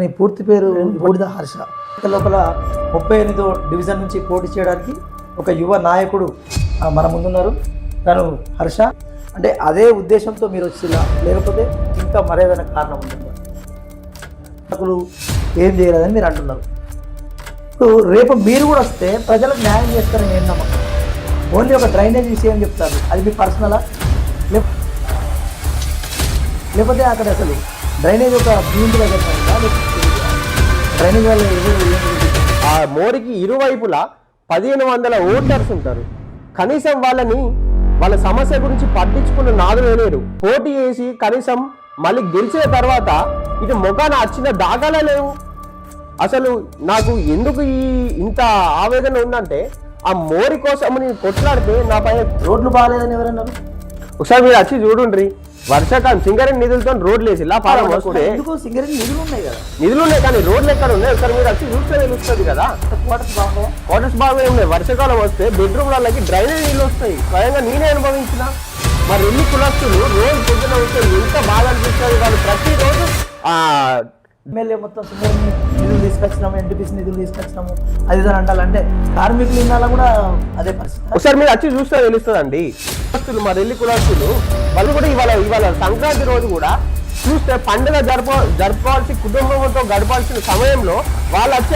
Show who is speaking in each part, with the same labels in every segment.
Speaker 1: నీ పూర్తి పేరు బూడిద హర్ష. లోపల 38వ డివిజన్ నుంచి పోటీ చేయడానికి ఒక యువ నాయకుడు మన ముందున్నారు. తను హర్ష. అంటే అదే ఉద్దేశంతో మీరు వచ్చిలా, లేకపోతే ఇంకా మరేదైనా కారణం ఉంటుందా? నాయకులు ఏం చేయలేదని మీరు అంటున్నారు. ఇప్పుడు రేపు మీరు కూడా వస్తే ప్రజలకు న్యాయం చేస్తారని ఏం నమ్మకం? ఓన్లీ ఒక డ్రైనేజ్ విషయం చెప్తారు, అది మీ పర్సనలా? లేకపోతే అక్కడ అసలు డ్రైనేజ్ ఒక భూమిలో డ్రైనేజ్ వల్ల
Speaker 2: ఆ మోరికి ఇరువైపులా 1500 ఓటర్స్ ఉంటారు. కనీసం వాళ్ళ సమస్య గురించి పట్టించుకున్న నాదులే లేరు. పోటీ చేసి కనీసం మళ్ళీ గెలిచిన తర్వాత ఇటు ముఖాన వచ్చిన దాఖలా లేవు. అసలు నాకు ఎందుకు ఇంత ఆవేదన ఉందంటే, ఆ మోరి కోసం నేను కొట్లాడితే నా పైన
Speaker 1: రోడ్లు బాగాలేదని ఎవరన్నారు?
Speaker 2: ఒకసారి మీరు వచ్చి చూడుండ్రి. వర్షాకాలం సింగరేణి నిధులతో రోడ్లు వేసి నిధులు ఉన్నాయి, కానీ రోడ్లు ఎక్కడ ఉన్నాయి ఒకసారి మీరు వచ్చి చూస్తే తెలుస్తుంది కదా. క్వార్టర్స్ బాగా ఉన్నాయి. వర్షాకాలం వస్తే బెడ్రూమ్లకి డ్రైనేజ్ నీళ్ళు వస్తాయి. స్వయంగా నేనే అనుభవించిన. మరి ఎన్ని కులస్తులు రోజు పొద్దున వస్తే ఎంత బాగా అనిపిస్తుంది. వాళ్ళు ప్రతిరోజు
Speaker 1: ఎమ్మెల్యే మొత్తం సింగరేణి నిధులు తీసుకొచ్చినాము, ఎన్టీపీసీ నిధులు తీసుకొచ్చినాము, అది ఇదని అంటారంటే కార్మికులు ఇన్నాళ్ళ కూడా అదే పరిస్థితి.
Speaker 2: ఒకసారి మీరు వచ్చి చూస్తే తెలుస్తుందండి. కులస్తులు మరి ఎల్లి కులస్తులు వాళ్ళు కూడా ఇవాళ సంక్రాంతి రోజు కూడా చూస్తే పండుగ జరపాల్సి కుటుంబంతో గడపాల్సిన సమయంలో వాళ్ళు వచ్చి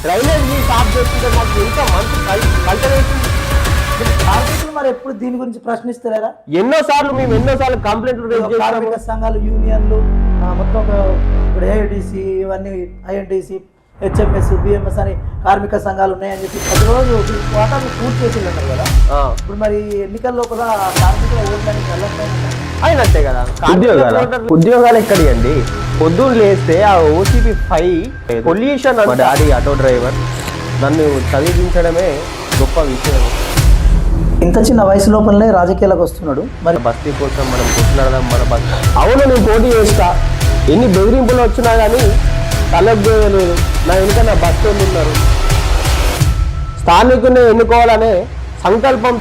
Speaker 2: డ్రైనేజ్ సాఫ్ చేస్తుంటే మాకు ఎంత మంచి కల్చర్ వేసింది.
Speaker 1: కార్మికులు మరి ఎప్పుడు దీని గురించి ప్రశ్నిస్తారా?
Speaker 2: మేము ఎన్నోసార్లు కంప్లైంట్లు
Speaker 1: కార్మిక సంఘాలు, యూనియన్లు మొత్తం ఇప్పుడు ఏఐటీసీ, ఇవన్నీ ఐఎన్టీసీ, హెచ్ఎంఎస్, బిఎంఎస్ అని కార్మిక సంఘాలు ఉన్నాయని చెప్పి ప్రతిరోజు వాటాలు పూర్తి చేసి ఉన్నారు కదా. ఇప్పుడు మరి ఎన్నికల్లో కూడా కార్మికుల ఓట్లని
Speaker 2: అయినట్టే కదా. ఉద్యోగాలు ఎక్కడి అండి? పొద్దున్న లేస్తే ఆ OTP 5 pollution, daddy auto driver, నన్ను చదివించడమే గొప్ప విషయం.
Speaker 1: ఇంత చిన్న వయసు లోపలనే రాజకీయాలకు వస్తున్నాడు.
Speaker 2: మరి బస్తీ కోసం మనం కొట్లాడదాం. అవును, నేను పోటీ చేస్తా. ఎన్ని బెదిరింపులు వచ్చినా కానీ తలెగ్గలేదు. నా వెనుక నా బస్తీలు ఉన్నారు. స్థానికుని ఎన్నుకోవాలనే సంకల్పం